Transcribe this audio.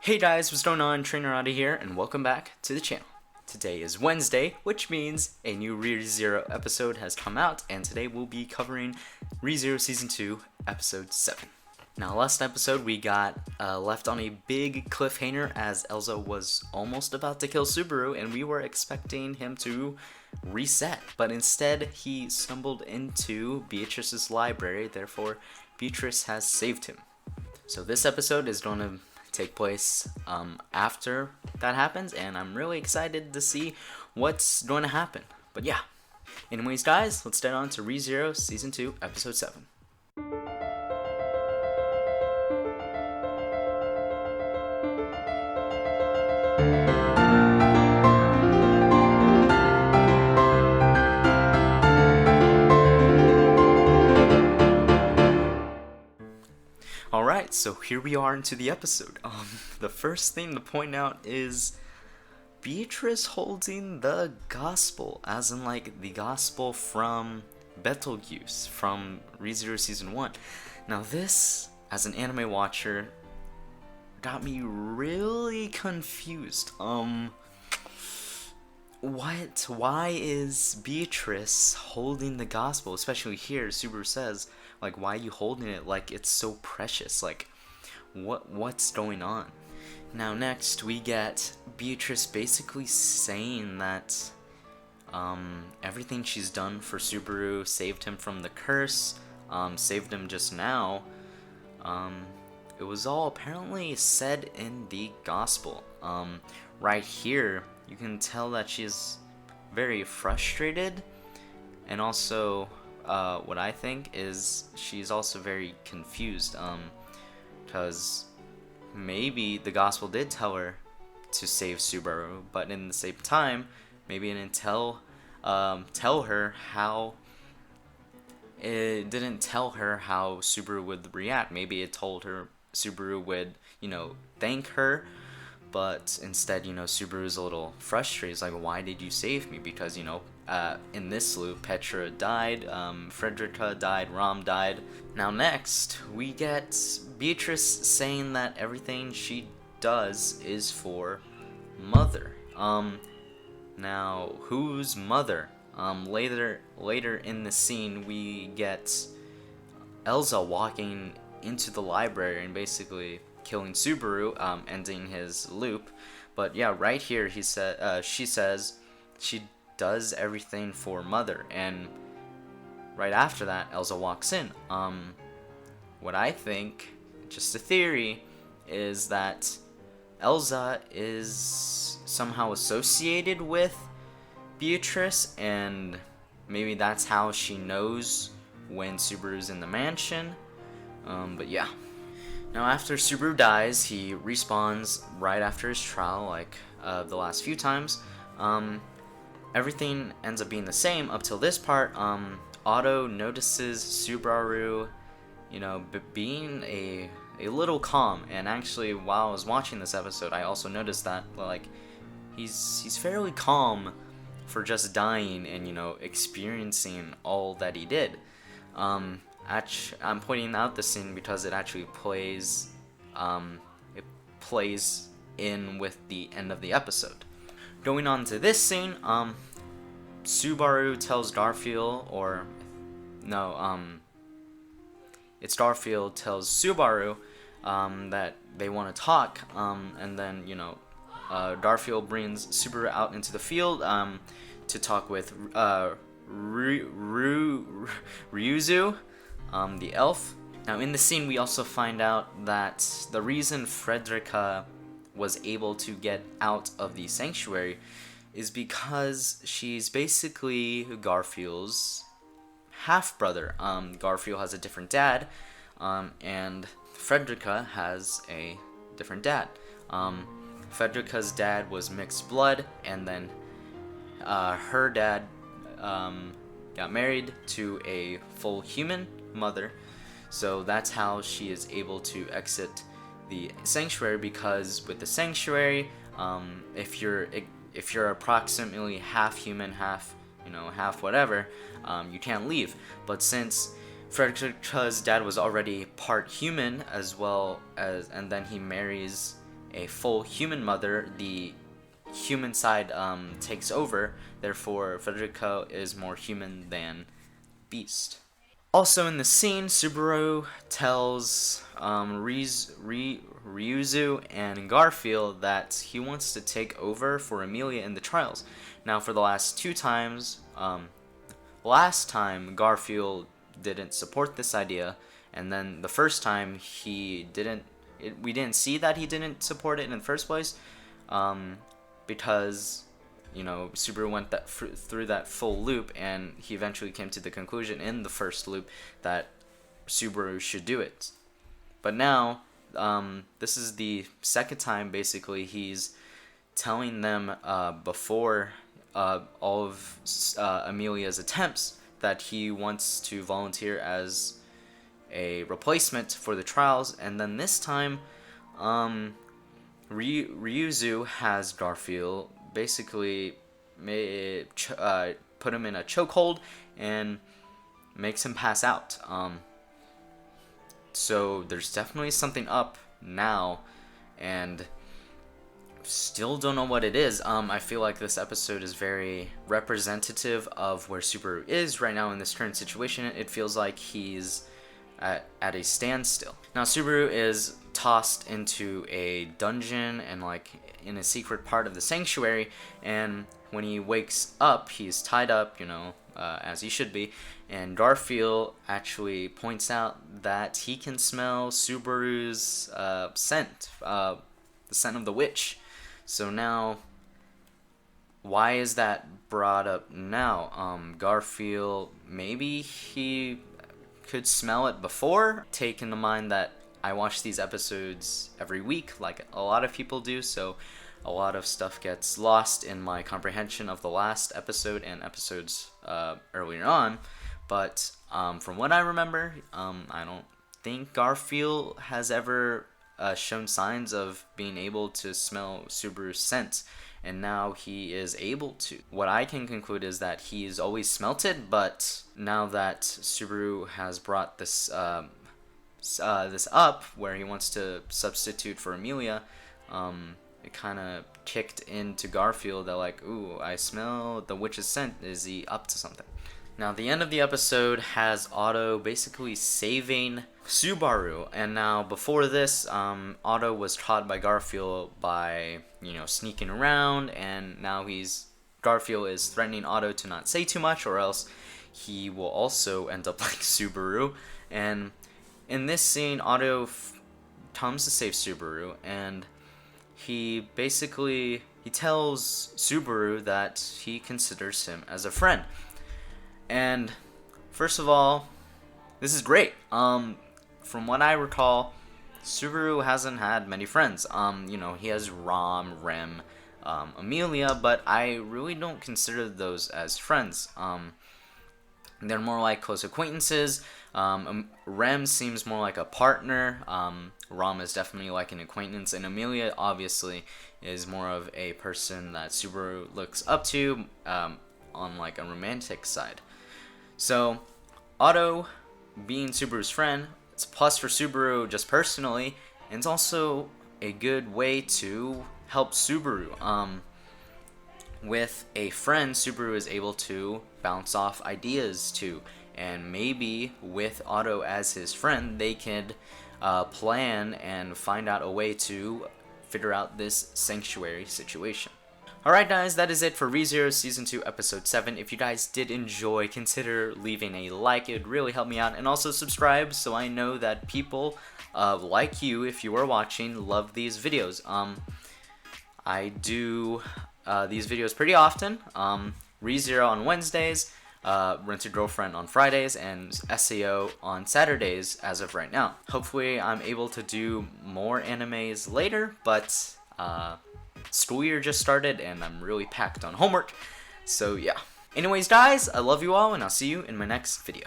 Hey guys, what's going on? Trainer Audi here, and welcome back to the channel. Today is Wednesday, which means a new ReZero episode has come out, and today we'll be covering ReZero Season 2, Episode 7. Now, last episode we got left on a big cliffhanger as Elsa was almost about to kill Subaru, and we were expecting him to reset, but instead he stumbled into Beatrice's library, therefore Beatrice has saved him. So this episode is going to take place after that happens, and I'm really excited to see what's going to happen. But yeah, anyways guys, let's get on to ReZero Season 2, Episode 7. Alright, so here we are into the episode. The first thing to point out is Beatrice holding the gospel, as in like the gospel from Betelgeuse from ReZero Season 1. Now this, as an anime watcher, got me really confused. Why is Beatrice holding the gospel? Especially here, Subaru says, like, why are you holding it like it's so precious? Like, what's going on? Now next, we get Beatrice basically saying that everything she's done for Subaru, saved him from the curse, saved him just now, it was all apparently said in the gospel. Right here, you can tell that she's very frustrated, and also what I think is she's also very confused, because maybe the gospel did tell her to save Subaru, but in the same time, maybe it didn't tell her how. It didn't tell her how Subaru would react. Maybe it told her Subaru would, thank her. But instead, Subaru's a little frustrated. He's like, why did you save me? Because, in this loop, Petra died, Frederica died, Rom died. Now next, we get Beatrice saying that everything she does is for Mother. Now, whose Mother? Later in the scene, we get Elsa walking into the library and basically killing Subaru, ending his loop. But yeah, right here she says she does everything for Mother, and right after that Elsa walks in. What I think, just a theory, is that Elsa is somehow associated with Beatrice, and maybe that's how she knows when Subaru's in the mansion. But yeah. Now after Subaru dies, he respawns right after his trial, like the last few times. Everything ends up being the same up till this part. Otto notices Subaru, being a little calm, and actually while I was watching this episode, I also noticed that, like, he's fairly calm for just dying and, experiencing all that he did. I'm pointing out this scene because it actually plays in with the end of the episode. Going on to this scene, Subaru tells Garfield, it's Garfield tells Subaru that they want to talk, and then Garfield brings Subaru out into the field to talk with Ryuzu, the elf. Now in the scene we also find out that the reason Frederica was able to get out of the sanctuary is because she's basically Garfield's half-brother. Garfield has a different dad, and Frederica has a different dad. Frederica's dad was mixed blood, and then her dad got married to a full human mother, so that's how she is able to exit the sanctuary, because with the sanctuary, if you're approximately half human, half whatever, you can't leave. But since Frederica's dad was already part human as well as, and then he marries a full human mother, the human side takes over. Therefore, Federico is more human than Beast. Also in the scene, Subaru tells Ryuzu and Garfield that he wants to take over for Amelia in the trials. Now, for the last two times, last time Garfield didn't support this idea, and then the first time he didn't. We didn't see that he didn't support it in the first place, because Subaru went through that full loop, and he eventually came to the conclusion in the first loop that Subaru should do it. But now, this is the second time basically he's telling them before all of Amelia's attempts that he wants to volunteer as a replacement for the trials, and then this time Ryuzu has Garfield basically put him in a chokehold and makes him pass out. So there's definitely something up now, and still don't know what it is. I feel like this episode is very representative of where Subaru is right now in this current situation. It feels like he's at a standstill. Now Subaru is tossed into a dungeon and like in a secret part of the sanctuary, and when he wakes up he's tied up, as he should be, and Garfield actually points out that he can smell Subaru's scent, the scent of the witch. So now, why is that brought up now? Garfield, maybe he could smell it before. Take into mind that I watch these episodes every week, like a lot of people do, so a lot of stuff gets lost in my comprehension of the last episode and episodes earlier on. But from what I remember, I don't think Garfield has ever shown signs of being able to smell Subaru's scent, and now he is able to. What I can conclude is that he's always smelt it, but now that Subaru has brought this this up, where he wants to substitute for Amelia, it kind of kicked into Garfield that like, ooh, I smell the witch's scent. Is he up to something? Now, the end of the episode has Otto basically saving Subaru, and now before this, Otto was caught by Garfield by, sneaking around, and now Garfield is threatening Otto to not say too much, or else he will also end up like Subaru. And in this scene, Otto comes to save Subaru, and he tells Subaru that he considers him as a friend. And first of all, this is great. From what I recall, Subaru hasn't had many friends. He has Rom, Rem, Amelia, but I really don't consider those as friends. They're more like close acquaintances. Rem seems more like a partner. Rom is definitely like an acquaintance, and Amelia obviously is more of a person that Subaru looks up to on like a romantic side. So, Otto being Subaru's friend, it's a plus for Subaru just personally, and it's also a good way to help Subaru. With a friend, Subaru is able to bounce off ideas to, and maybe with Otto as his friend, they could plan and find out a way to figure out this sanctuary situation. Alright guys, that is it for ReZero Season 2 Episode 7. If you guys did enjoy, consider leaving a like. It would really help me out. And also subscribe so I know that people like you, if you are watching, love these videos. I do these videos pretty often. ReZero on Wednesdays, Rent a Girlfriend on Fridays, and SAO on Saturdays as of right now. Hopefully I'm able to do more animes later, but school year just started and I'm really packed on homework, so yeah. Anyways guys, I love you all and I'll see you in my next video.